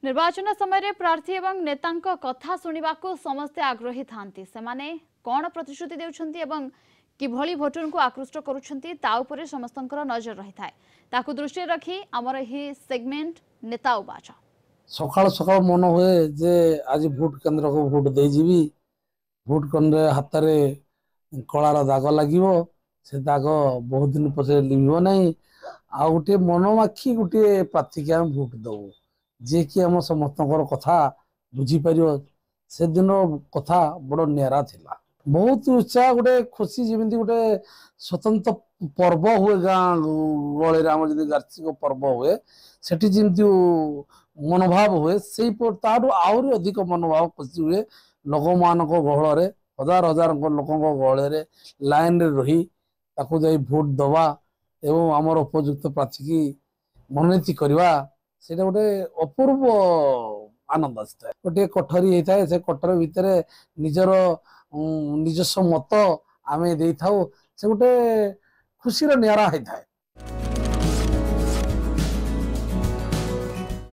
निर्वाचन समय प्रार्थी एवं नेतांक कथा शुणा समस्ते आग्रही थांती सेमाने कौन प्रतिश्रुति देउछंती एवं किभली भोटर को आकृष्ट करुछंती ता उपरे समस्तंकर नजर रही थाए ताकु दृष्टि रखी आमर ही सेगमेंट नेता उबाच सकाल सकाल मन हुए जे आज भोट केन्द्र को भोट दे जीवी भोट केन्द्र हाथ में कलार दाग लगे से दाग बहुत दिन पचे लिभ ना आ गोटे मनमाखी गोटे प्रार्थी के आम भोट दबू जे कि आम समस्त कथा बुझीपर से दिन कथा बड़ निरा थिला बहुत उत्साह गोटे खुशी जमी गोटे स्वतंत्र पर्व हुए गाँ गहली जब वार्षिक पर्व हुए सेठी जमी मनोभाव हुए से आहरी अधिक मनोभाव खुशी हुए लोक मान गहल हजार हजार लोक गहल लाइन रे रही ताकू जाई भोट दवा एवं आमर उपयुक्त प्रार्थी की मनोनीत करवा से गोटे अपूर्व आनंद आए गोटे कठरी होता है से कठर भितर निजर निजस्व मत आम दे था से गोटे खुशी निरा होता है।